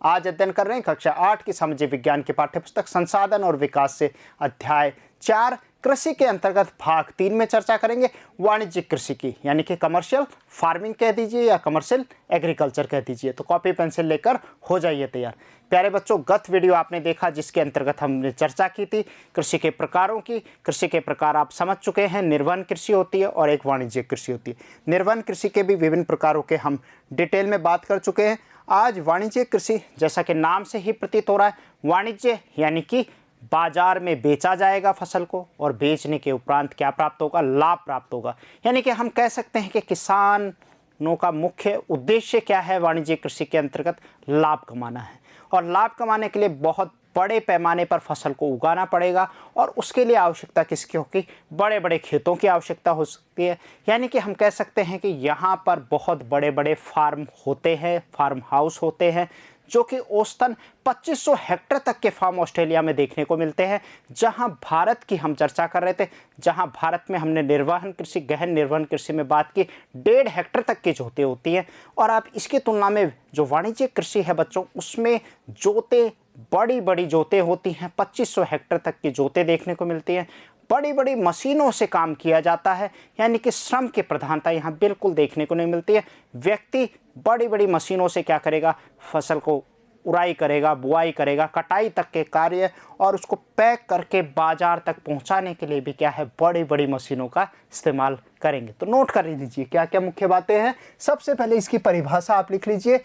आज अध्ययन कर रहे हैं कक्षा 8 की सामाजिक विज्ञान की पाठ्यपुस्तक संसाधन और विकास से अध्याय 4 कृषि के अंतर्गत भाग 3 में चर्चा करेंगे वाणिज्यिक कृषि की, यानी कि कमर्शियल फार्मिंग कह दीजिए या कमर्शियल एग्रीकल्चर कह दीजिए। तो कॉपी पेंसिल लेकर हो जाइए तैयार। प्यारे बच्चों, गत वीडियो आपने देखा जिसके अंतर्गत हमने चर्चा की थी कृषि के प्रकारों की। कृषि के प्रकार आप समझ चुके हैं, निर्वहन कृषि होती है और एक वाणिज्यिक कृषि होती है। निर्वहन कृषि के भी विभिन्न प्रकारों के हम डिटेल में बात कर चुके हैं। आज वाणिज्यिक कृषि, जैसा कि नाम से ही प्रतीत हो रहा है, वाणिज्य यानी कि बाजार में बेचा जाएगा फसल को और बेचने के उपरांत क्या प्राप्त होगा, लाभ प्राप्त होगा। यानी कि हम कह सकते हैं कि किसानों का मुख्य उद्देश्य क्या है, वाणिज्यिक कृषि के अंतर्गत लाभ कमाना है। और लाभ कमाने के लिए बहुत बड़े पैमाने पर फसल को उगाना पड़ेगा और उसके लिए आवश्यकता किसकी होगी, बड़े बड़े खेतों की आवश्यकता हो सकती है। यानी कि हम कह सकते हैं कि यहाँ पर बहुत बड़े बड़े फार्म होते हैं, फार्म हाउस होते हैं, जो कि औसतन 2500 हेक्टेयर तक के फार्म ऑस्ट्रेलिया में देखने को मिलते हैं। जहां भारत की हम चर्चा कर रहे थे, जहां भारत में हमने निर्वहन कृषि, गहन निर्वहन कृषि में बात की, 1.5 हेक्टेयर तक की जोतें होती हैं। और आप इसकी तुलना में जो वाणिज्यिक कृषि है बच्चों, उसमें जोतें बड़ी बड़ी जोतें होती हैं, 2500 हेक्टेयर तक की जोतें देखने को मिलती हैं। बड़ी बड़ी मशीनों से काम किया जाता है, यानी कि श्रम की प्रधानता यहाँ बिल्कुल देखने को नहीं मिलती है। व्यक्ति बड़ी बड़ी मशीनों से क्या करेगा, फसल को उड़ाई करेगा, बुआई करेगा, कटाई तक के कार्य और उसको पैक करके बाजार तक पहुंचाने के लिए भी क्या है, बड़ी बड़ी मशीनों का इस्तेमाल करेंगे। तो नोट कर लीजिए क्या क्या मुख्य बातें हैं। सबसे पहले इसकी परिभाषा आप लिख लीजिए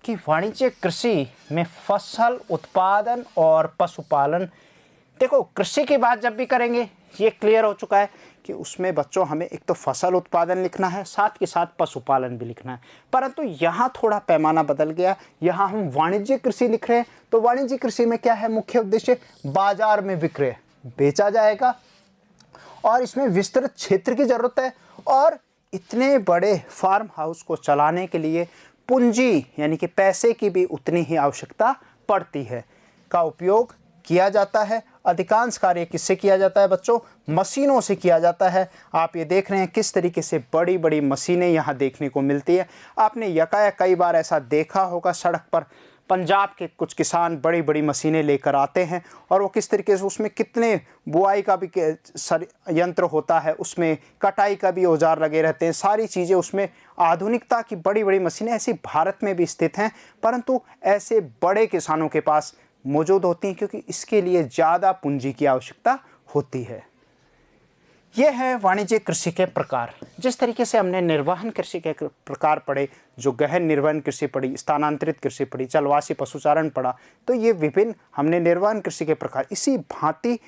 कि वाणिज्यिक कृषि में फसल उत्पादन और पशुपालन। देखो, कृषि की बात जब भी करेंगे ये क्लियर हो चुका है कि उसमें बच्चों हमें एक तो फसल उत्पादन लिखना है, साथ के साथ पशुपालन भी लिखना है। परंतु यहाँ थोड़ा पैमाना बदल गया, यहाँ हम वाणिज्यिक कृषि लिख रहे हैं। तो वाणिज्यिक कृषि में क्या है मुख्य उद्देश्य, बाजार में विक्रय, बेचा जाएगा और इसमें विस्तृत क्षेत्र की जरूरत है। और इतने बड़े फार्म हाउस को चलाने के लिए पूंजी यानी कि पैसे की भी उतनी ही आवश्यकता पड़ती है, का उपयोग किया जाता है। अधिकांश कार्य किससे किया जाता है बच्चों, मशीनों से किया जाता है। आप ये देख रहे हैं किस तरीके से बड़ी बड़ी मशीनें यहाँ देखने को मिलती है। आपने यकायक कई बार ऐसा देखा होगा, सड़क पर पंजाब के कुछ किसान बड़ी बड़ी मशीनें लेकर आते हैं और वो किस तरीके से, उसमें कितने बुआई का भी यंत्र होता है, उसमें कटाई का भी औजार लगे रहते हैं, सारी चीज़ें उसमें आधुनिकता की बड़ी बड़ी मशीनें ऐसी भारत में भी स्थित हैं। परंतु ऐसे बड़े किसानों के पास मौजूद होती हैं क्योंकि इसके लिए ज़्यादा पूंजी की आवश्यकता होती है। यह है वाणिज्यिक कृषि के प्रकार। जिस तरीके से हमने निर्वहन कृषि के प्रकार पढ़े, जो गहन निर्वहन कृषि पढ़ी, स्थानांतरित कृषि पढ़ी, चलवासी पशुचारण पढ़ा, तो ये विभिन्न हमने निर्वहन कृषि के प्रकार। इसी भांति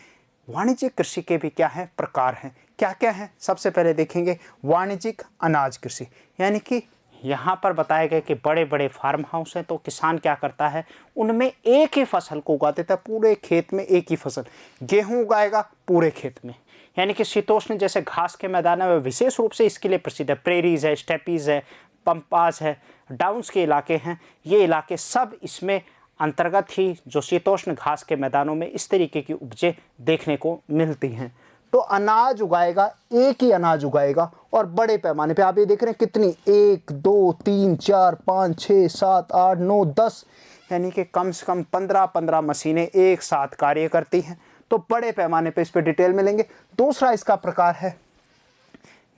वाणिज्यिक कृषि के भी क्या हैं, प्रकार हैं। क्या क्या हैं, सबसे पहले देखेंगे वाणिज्यिक अनाज कृषि। यानी कि यहाँ पर बताया गया कि बड़े बड़े फार्म हाउस हैं, तो किसान क्या करता है, उनमें एक ही फसल को उगा देता है, पूरे खेत में एक ही फसल। गेहूँ उगाएगा पूरे खेत में, यानी कि शीतोष्ण जैसे घास के मैदान है, विशेष रूप से इसके लिए प्रसिद्ध है। प्रेरीज है, स्टेपीज है, पंपास है, डाउन्स के इलाके हैं, ये इलाके सब इसमें अंतर्गत ही, जो शीतोष्ण घास के मैदानों में इस तरीके की उपजें देखने को मिलती हैं। तो अनाज उगाएगा, एक ही अनाज उगाएगा और बड़े पैमाने पे। आप ये देख रहे हैं कितनी, 1 2 3 4 5 6 7 8 9 10, यानी कि कम से कम 15 मशीनें एक साथ कार्य करती हैं। तो बड़े पैमाने पे इस पर डिटेल मिलेंगे। दूसरा इसका प्रकार है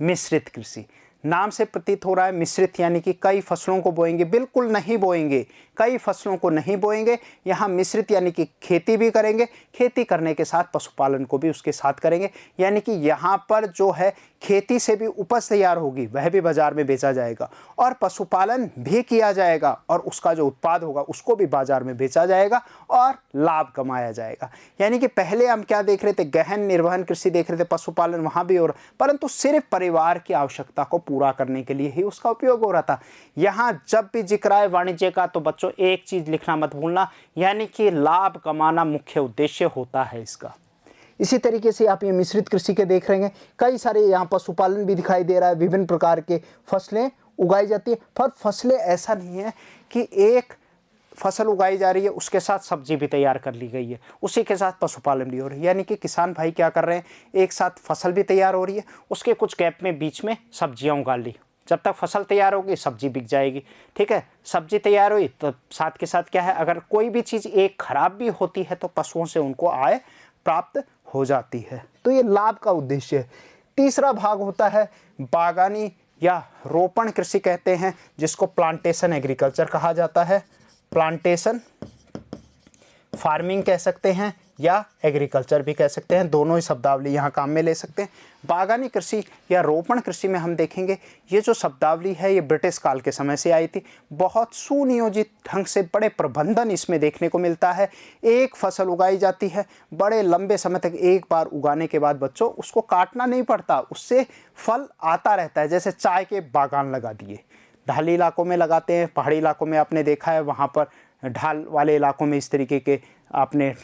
मिश्रित कृषि। नाम से प्रतीत हो रहा है मिश्रित, यानी कि कई फसलों को बोएंगे, बिल्कुल नहीं बोएंगे, कई फसलों को नहीं बोएंगे। यहाँ मिश्रित यानी कि खेती भी करेंगे, खेती करने के साथ पशुपालन को भी उसके साथ करेंगे। यानी कि यहाँ पर जो है खेती से भी उपज तैयार होगी, वह भी बाजार में बेचा जाएगा और पशुपालन भी किया जाएगा और उसका जो उत्पाद होगा उसको भी बाजार में बेचा जाएगा और लाभ कमाया जाएगा। यानी कि पहले हम क्या देख रहे थे, गहन निर्वहन कृषि देख रहे थे, पशुपालन वहाँ भी हो रहा, परंतु सिर्फ परिवार की आवश्यकता को पूरा करने के लिए ही उसका उपयोग हो रहा था। यहाँ जब भी जिक्र आए वाणिज्य का, तो बच्चों एक चीज लिखना मत भूलना, यानी कि लाभ कमाना मुख्य उद्देश्य होता है इसका। इसी तरीके से आप ये मिश्रित कृषि के देख रहे हैं, कई सारे यहाँ पशुपालन भी दिखाई दे रहा है, विभिन्न प्रकार के फसलें उगाई जाती है। पर फसलें ऐसा नहीं है कि एक फसल उगाई जा रही है उसके साथ सब्जी भी तैयार कर ली गई है, उसी के साथ पशुपालन भी हो रही है। यानी कि किसान भाई क्या कर रहे हैं, एक साथ फसल भी तैयार हो रही है, उसके कुछ गैप में बीच में सब्जियां उगा ली, जब तक फसल तैयार होगी सब्जी बिक जाएगी, ठीक है। सब्जी तैयार हुई तो साथ के साथ क्या है, अगर कोई भी चीज़ एक खराब भी होती है तो पशुओं से उनको आय प्राप्त हो जाती है। तो ये लाभ का उद्देश्य है। तीसरा भाग होता है बागानी या रोपण कृषि कहते हैं, जिसको प्लांटेशन एग्रीकल्चर कहा जाता है। प्लांटेशन फार्मिंग कह सकते हैं या एग्रीकल्चर भी कह सकते हैं, दोनों ही शब्दावली यहाँ काम में ले सकते हैं। बागानी कृषि या रोपण कृषि में हम देखेंगे ये जो शब्दावली है ये ब्रिटिश काल के समय से आई थी। बहुत सुनियोजित ढंग से बड़े प्रबंधन इसमें देखने को मिलता है। एक फसल उगाई जाती है, बड़े लंबे समय तक एक बार उगाने के बाद बच्चों उसको काटना नहीं पड़ता, उससे फल आता रहता है। जैसे चाय के बागान लगा दिए, ढाली इलाकों में लगाते हैं, पहाड़ी इलाकों में आपने देखा है, वहाँ पर ढाल वाले इलाकों में इस तरीके के आपने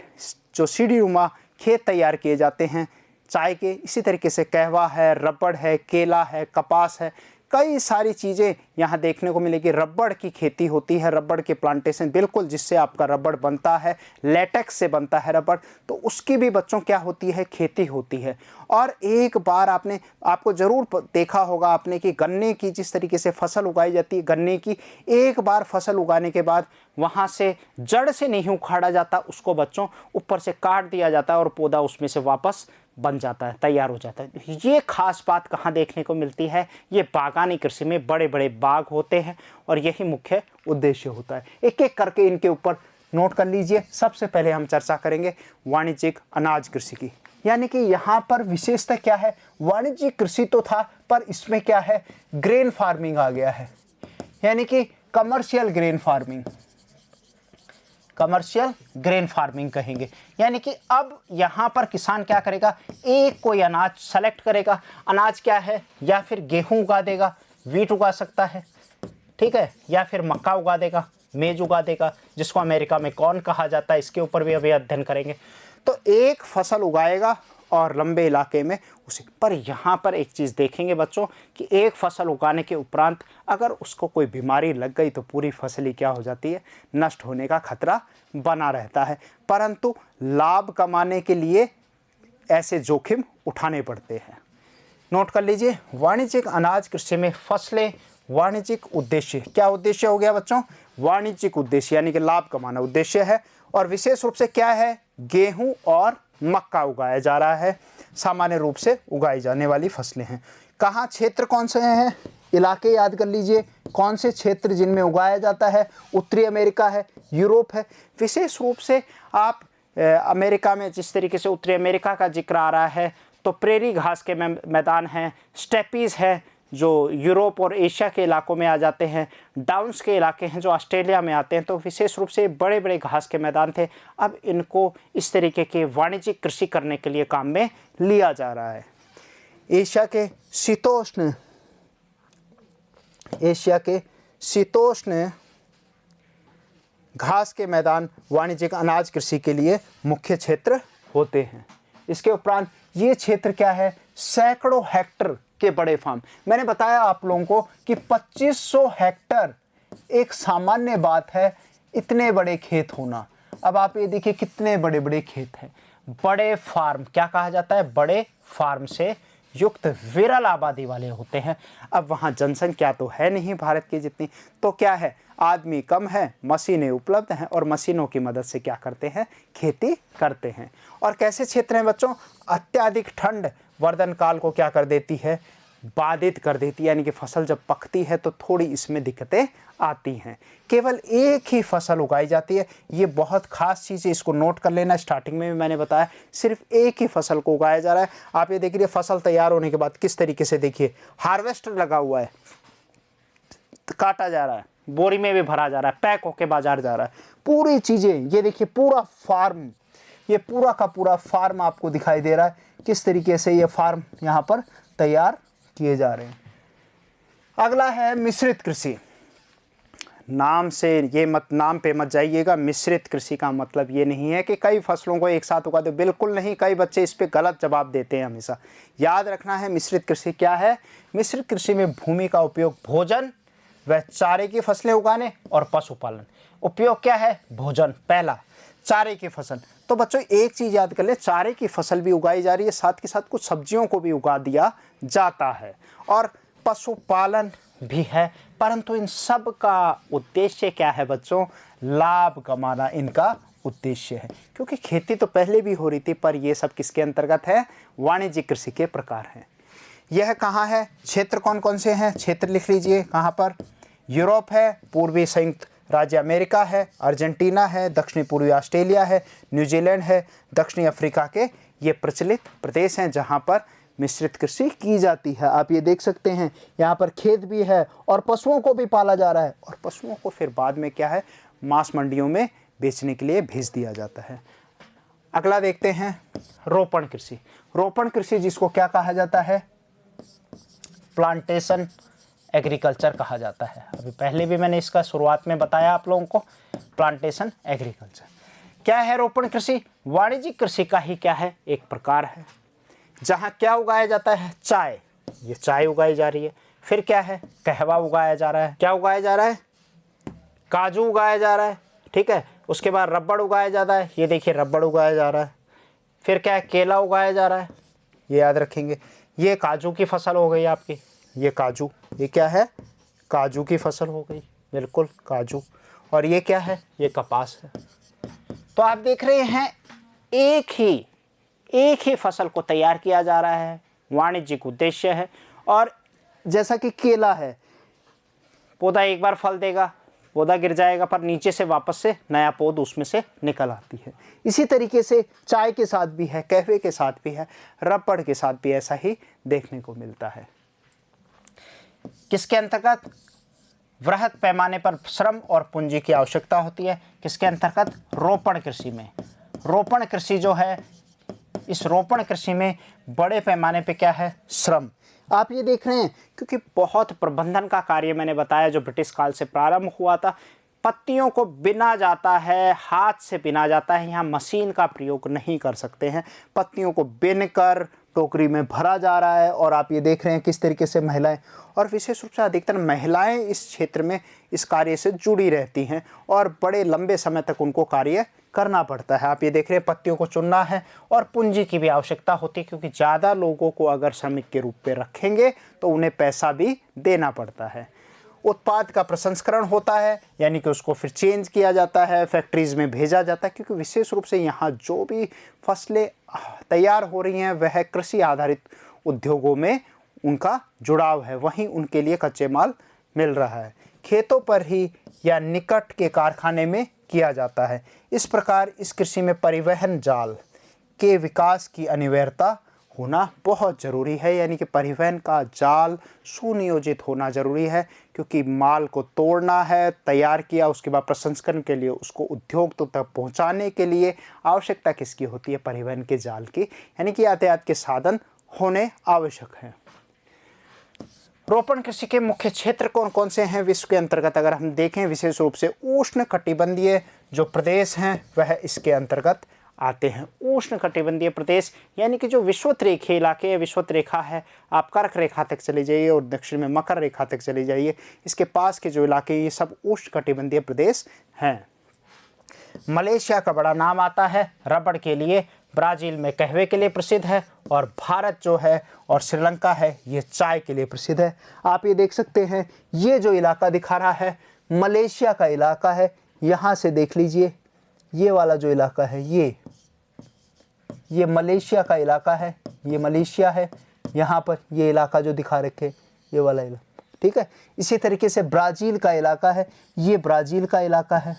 जो सीढ़ी नुमा खेत तैयार किए जाते हैं चाय के। इसी तरीके से कहवा है, रबड़ है, केला है, कपास है, कई सारी चीज़ें यहाँ देखने को मिलेगी। रबड़ की खेती होती है, रबड़ के प्लांटेशन, बिल्कुल जिससे आपका रबड़ बनता है, लेटेक्स से बनता है रबड़, तो उसकी भी बच्चों क्या होती है, खेती होती है। और एक बार आपको ज़रूर देखा होगा आपने कि गन्ने की जिस तरीके से फसल उगाई जाती है, गन्ने की एक बार फसल उगाने के बाद वहाँ से जड़ से नहीं उखाड़ा जाता, उसको बच्चों ऊपर से काट दिया जाता है और पौधा उसमें से वापस बन जाता है, तैयार हो जाता है। ये खास बात कहाँ देखने को मिलती है, ये बागानी कृषि में बड़े बड़े बाग होते हैं और यही मुख्य उद्देश्य होता है। एक एक करके इनके ऊपर नोट कर लीजिए। सबसे पहले हम चर्चा करेंगे वाणिज्यिक अनाज कृषि की, यानी कि यहाँ पर विशेषता क्या है, वाणिज्यिक कृषि तो था पर इसमें क्या है, ग्रेन फार्मिंग आ गया है, यानी कि commercial grain farming, commercial grain farming कहेंगे। यानी कि अब यहाँ पर किसान क्या करेगा, एक कोई अनाज सेलेक्ट करेगा। अनाज क्या है, या फिर गेहूं उगा देगा, वीट उगा सकता है, ठीक है, या फिर मक्का उगा देगा, मेज उगा देगा, जिसको अमेरिका में कॉर्न कहा जाता है। इसके ऊपर भी अभी अध्ययन करेंगे। तो एक फसल उगाएगा और लंबे इलाके में उसे, पर यहाँ पर एक चीज़ देखेंगे बच्चों कि एक फसल उगाने के उपरांत अगर उसको कोई बीमारी लग गई तो पूरी फसल ही क्या हो जाती है, नष्ट होने का खतरा बना रहता है। परंतु लाभ कमाने के लिए ऐसे जोखिम उठाने पड़ते हैं। नोट कर लीजिए, वाणिज्यिक अनाज कृषि में फसलें वाणिज्यिक उद्देश्य, क्या उद्देश्य हो गया बच्चों, वाणिज्यिक उद्देश्य, यानी कि लाभ कमाना उद्देश्य है। और विशेष रूप से क्या है, गेहूं और मक्का उगाया जा रहा है, सामान्य रूप से उगाई जाने वाली फसलें हैं। कहाँ, क्षेत्र कौन से हैं, इलाके याद कर लीजिए, कौन से क्षेत्र जिनमें उगाया जाता है, उत्तरी अमेरिका है, यूरोप है। विशेष रूप से आप अमेरिका में जिस तरीके से उत्तरी अमेरिका का जिक्र आ रहा है तो प्रेरी घास के मैदान हैं, स्टेपीज़ है जो यूरोप और एशिया के इलाकों में आ जाते हैं, डाउन्स के इलाके हैं जो ऑस्ट्रेलिया में आते हैं। तो विशेष रूप से बड़े बड़े घास के मैदान थे, अब इनको इस तरीके के वाणिज्यिक कृषि करने के लिए काम में लिया जा रहा है। एशिया के शीतोष्ण घास के मैदान वाणिज्यिक अनाज कृषि के लिए मुख्य क्षेत्र होते हैं। इसके उपरांत ये क्षेत्र क्या है, सैकड़ों हेक्टर के बड़े फार्म। मैंने बताया आप लोगों को कि 2500 हेक्टर एक सामान्य बात है, इतने बड़े खेत होना। अब आप ये देखिए कितने बड़े बड़े खेत हैं, बड़े फार्म क्या कहा जाता है, बड़े फार्म से युक्त विरल आबादी वाले होते हैं। अब वहाँ जनसंख्या तो है नहीं भारत की जितनी, तो क्या है, आदमी कम है, मशीनें उपलब्ध हैं और मशीनों की मदद से क्या करते हैं, खेती करते हैं। और कैसे क्षेत्र हैं बच्चों, अत्याधिक ठंड वर्धन काल को क्या कर देती है, बाधित कर देती है, यानी कि फसल जब पकती है तो थोड़ी इसमें दिक्कतें आती हैं। केवल एक ही फसल उगाई जाती है, ये बहुत खास चीज़ है, इसको नोट कर लेना। स्टार्टिंग में भी मैंने बताया सिर्फ एक ही फसल को उगाया जा रहा है। आप ये देखिए फसल तैयार होने के बाद किस तरीके से, देखिए हार्वेस्टर लगा हुआ है, काटा जा रहा है, बोरी में भी भरा जा रहा है, पैक होके बाजार जा रहा है, पूरी चीज़ें। ये देखिए पूरा फार्म, ये पूरा का पूरा फार्म आपको दिखाई दे रहा है, किस तरीके से ये फार्म यहाँ पर तैयार किए जा रहे हैं। अगला है मिश्रित कृषि। नाम पे मत जाइएगा, मिश्रित कृषि का मतलब ये नहीं है कि कई फसलों को एक साथ उगा दो, बिल्कुल नहीं। कई बच्चे इस पे गलत जवाब देते हैं हमेशा। याद रखना है मिश्रित कृषि क्या है। मिश्रित कृषि में भूमि का उपयोग भोजन व चारे की फसलें उगाने और पशुपालन। उपयोग क्या है, भोजन पहला, चारे की फसल। तो बच्चों एक चीज़ याद कर ले, चारे की फसल भी उगाई जा रही है, साथ के साथ कुछ सब्जियों को भी उगा दिया जाता है। और पशुपालन भी है, परंतु इन सब का उद्देश्य क्या है बच्चों? लाभ कमाना इनका उद्देश्य है, क्योंकि खेती तो पहले भी हो रही थी, पर ये सब किसके अंतर्गत है? वाणिज्यिक कृषि के प्रकार हैं। यह कहाँ है? क्षेत्र कौन कौन से हैं? क्षेत्र लिख लीजिए। कहाँ पर? यूरोप है, पूर्वी संयुक्त राज्य अमेरिका है, अर्जेंटीना है, दक्षिणी पूर्वी ऑस्ट्रेलिया है, न्यूजीलैंड है, दक्षिणी अफ्रीका के ये प्रचलित प्रदेश हैं जहाँ पर मिश्रित कृषि की जाती है। आप ये देख सकते हैं, यहाँ पर खेत भी है और पशुओं को भी पाला जा रहा है, और पशुओं को फिर बाद में क्या है? मांस मंडियों में बेचने के लिए भेज दिया जाता है। अगला देखते हैं, रोपण कृषि। रोपण कृषि जिसको क्या कहा जाता है? प्लांटेशन एग्रीकल्चर कहा जाता है। अभी पहले भी मैंने इसका शुरुआत में बताया आप लोगों को, प्लांटेशन एग्रीकल्चर क्या है? रोपण कृषि वाणिज्यिक कृषि का ही क्या है? एक प्रकार है, जहाँ क्या उगाया जाता है? चाय। ये चाय उगाई जा रही है। फिर क्या है? कहवा उगाया जा रहा है। क्या उगाया जा रहा है? काजू उगाया जा रहा है। ठीक है, उसके बाद रबड़ उगाया जाता है। ये देखिए रबड़ उगाया जा रहा है। फिर क्या है? केला उगाया जा रहा है। ये याद रखेंगे। ये काजू की फसल हो गई आपकी, ये काजू, ये क्या है? काजू की फसल हो गई, बिल्कुल काजू। और ये क्या है? ये कपास है। तो आप देख रहे हैं एक ही फसल को तैयार किया जा रहा है, वाणिज्यिक उद्देश्य है। और जैसा कि केला है, पौधा एक बार फल देगा, पौधा गिर जाएगा, पर नीचे से वापस से नया पौध उसमें से निकल आती है। इसी तरीके से चाय के साथ भी है, कहवे के साथ भी है, रबड़ के साथ भी ऐसा ही देखने को मिलता है। किसके अंतर्गत? वृहद पैमाने पर श्रम और पूंजी की आवश्यकता होती है। किसके अंतर्गत? रोपण कृषि में। रोपण कृषि जो है, इस रोपण कृषि में बड़े पैमाने पे क्या है? श्रम। आप ये देख रहे हैं, क्योंकि बहुत प्रबंधन का कार्य मैंने बताया जो ब्रिटिश काल से प्रारंभ हुआ था। पत्तियों को बिना जाता है, हाथ से बिना जाता है, यहाँ मशीन का प्रयोग नहीं कर सकते हैं। पत्तियों को बिनकर टोकरी में भरा जा रहा है, और आप ये देख रहे हैं किस तरीके से महिलाएं, और विशेष रूप से अधिकतर महिलाएं इस क्षेत्र में इस कार्य से जुड़ी रहती हैं, और बड़े लंबे समय तक उनको कार्य करना पड़ता है। आप ये देख रहे हैं पत्तियों को चुनना है, और पूंजी की भी आवश्यकता होती है, क्योंकि ज़्यादा लोगों को अगर श्रमिक के रूप में रखेंगे तो उन्हें पैसा भी देना पड़ता है। उत्पाद का प्रसंस्करण होता है, यानी कि उसको फिर चेंज किया जाता है, फैक्ट्रीज़ में भेजा जाता है, क्योंकि विशेष रूप से यहाँ जो भी फसलें तैयार हो रही हैं वह कृषि आधारित उद्योगों में उनका जुड़ाव है, वहीं उनके लिए कच्चे माल मिल रहा है। खेतों पर ही या निकट के कारखाने में किया जाता है। इस प्रकार इस कृषि में परिवहन जाल के विकास की अनिवार्यता होना बहुत ज़रूरी है, यानी कि परिवहन का जाल सुनियोजित होना ज़रूरी है, क्योंकि माल को तोड़ना है, तैयार किया, उसके बाद प्रसंस्करण के लिए उसको उद्योग तक पहुंचाने के लिए आवश्यकता किसकी होती है? परिवहन के जाल की, यानी कि यातायात के साधन होने आवश्यक हैं। रोपण कृषि के मुख्य क्षेत्र कौन कौन से हैं विश्व के अंतर्गत? अगर हम देखें, विशेष रूप से उष्ण कटिबंधीय जो प्रदेश हैं वह इसके अंतर्गत आते हैं। उष्ण कटिबंधीय प्रदेश यानी कि जो विषुवत रेखीय इलाके है, विषुवत रेखा है, आप कर्क रेखा तक चले जाइए और दक्षिण में मकर रेखा तक चले जाइए, इसके पास के जो इलाके ये सब उष्ण कटिबंधीय प्रदेश हैं। मलेशिया का बड़ा नाम आता है रबड़ के लिए, ब्राज़ील में कहवे के लिए प्रसिद्ध है, और भारत जो है और श्रीलंका है ये चाय के लिए प्रसिद्ध है। आप ये देख सकते हैं, ये जो इलाका दिखा रहा है मलेशिया का इलाका है। यहाँ से देख लीजिए, ये वाला जो इलाका है ये मलेशिया का इलाका है, ये मलेशिया है। यहाँ पर ये इलाका जो दिखा रखे ये वाला इलाका, ठीक है। इसी तरीके से ब्राज़ील का इलाका है, ये ब्राज़ील का इलाका है,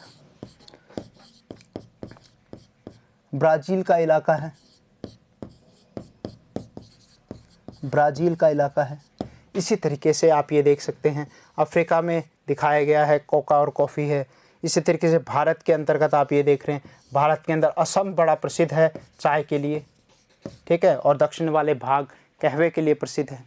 ब्राज़ील का इलाका है, ब्राज़ील का इलाका है। इसी तरीके से आप ये देख सकते हैं अफ्रीका में दिखाया गया है, कोका और कॉफ़ी है। इसी तरीके से भारत के अंतर्गत आप ये देख रहे हैं, भारत के अंदर असम बड़ा प्रसिद्ध है चाय के लिए, ठीक है, और दक्षिण वाले भाग कहवे के लिए प्रसिद्ध है।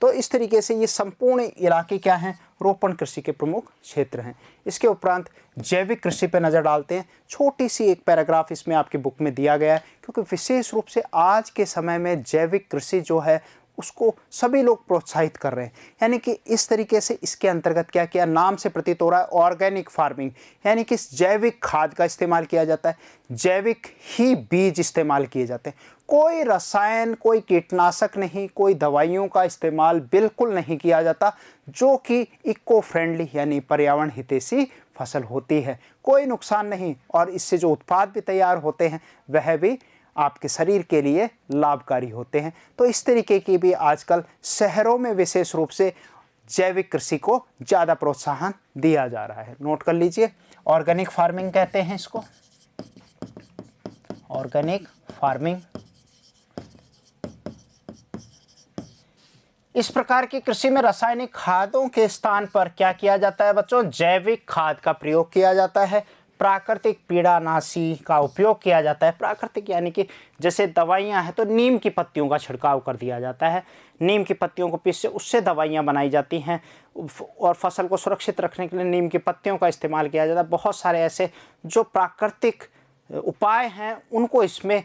तो इस तरीके से ये संपूर्ण इलाके क्या हैं? रोपण कृषि के प्रमुख क्षेत्र हैं। इसके उपरांत जैविक कृषि पर नज़र डालते हैं। छोटी सी एक पैराग्राफ इसमें आपकी बुक में दिया गया है, क्योंकि विशेष रूप से आज के समय में जैविक कृषि जो है उसको सभी लोग प्रोत्साहित कर रहे हैं। यानी कि इस तरीके से इसके अंतर्गत क्या किया, नाम से प्रतीत हो रहा है ऑर्गेनिक फार्मिंग, यानी कि जैविक खाद का इस्तेमाल किया जाता है, जैविक ही बीज इस्तेमाल किए जाते हैं, कोई रसायन, कोई कीटनाशक नहीं, कोई दवाइयों का इस्तेमाल बिल्कुल नहीं किया जाता, जो कि इको फ्रेंडली यानी पर्यावरण हितैषी फसल होती है, कोई नुकसान नहीं, और इससे जो उत्पाद भी तैयार होते हैं वह भी आपके शरीर के लिए लाभकारी होते हैं। तो इस तरीके की भी आजकल शहरों में विशेष रूप से जैविक कृषि को ज़्यादा प्रोत्साहन दिया जा रहा है। नोट कर लीजिए, ऑर्गेनिक फार्मिंग कहते हैं इसको, ऑर्गेनिक फार्मिंग। इस प्रकार की कृषि में रासायनिक खादों के स्थान पर क्या किया जाता है बच्चों, जैविक खाद का प्रयोग किया जाता है, प्राकृतिक पीड़ानाशी का उपयोग किया जाता है। प्राकृतिक यानी कि जैसे दवाइयाँ हैं तो नीम की पत्तियों का छिड़काव कर दिया जाता है, नीम की पत्तियों को पीस उससे दवाइयाँ बनाई जाती हैं, और फसल को सुरक्षित रखने के लिए नीम की पत्तियों का इस्तेमाल किया जाता है। बहुत सारे ऐसे जो प्राकृतिक उपाय हैं उनको इसमें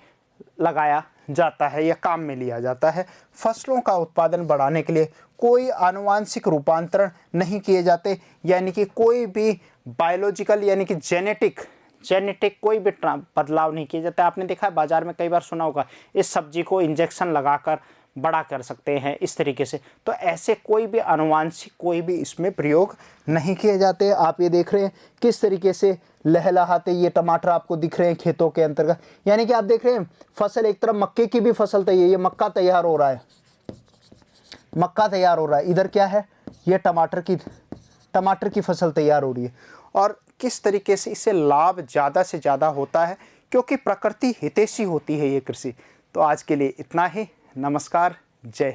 लगाया जाता है या काम में लिया जाता है। फसलों का उत्पादन बढ़ाने के लिए कोई आनुवांशिक रूपांतरण नहीं किए जाते, यानी कि कोई भी बायोलॉजिकल यानी कि जेनेटिक कोई भी बदलाव नहीं किए जाते। आपने देखा है बाजार में कई बार सुना होगा, इस सब्जी को इंजेक्शन लगाकर बड़ा कर सकते हैं इस तरीके से, तो ऐसे कोई भी आनुवांशिक कोई भी इसमें प्रयोग नहीं किए जाते। आप ये देख रहे हैं किस तरीके से लहलहाते ये टमाटर आपको दिख रहे हैं खेतों के अंतर्गत, यानी कि आप देख रहे हैं फसल एक तरफ मक्के की भी फसल तैयार, ये मक्का तैयार हो रहा है, मक्का तैयार हो रहा है, इधर क्या है, ये टमाटर की फसल तैयार हो रही है। और किस तरीके से इससे लाभ ज़्यादा से ज़्यादा होता है, क्योंकि प्रकृति हितैषी होती है ये कृषि। तो आज के लिए इतना ही, नमस्कार, जय हिंद।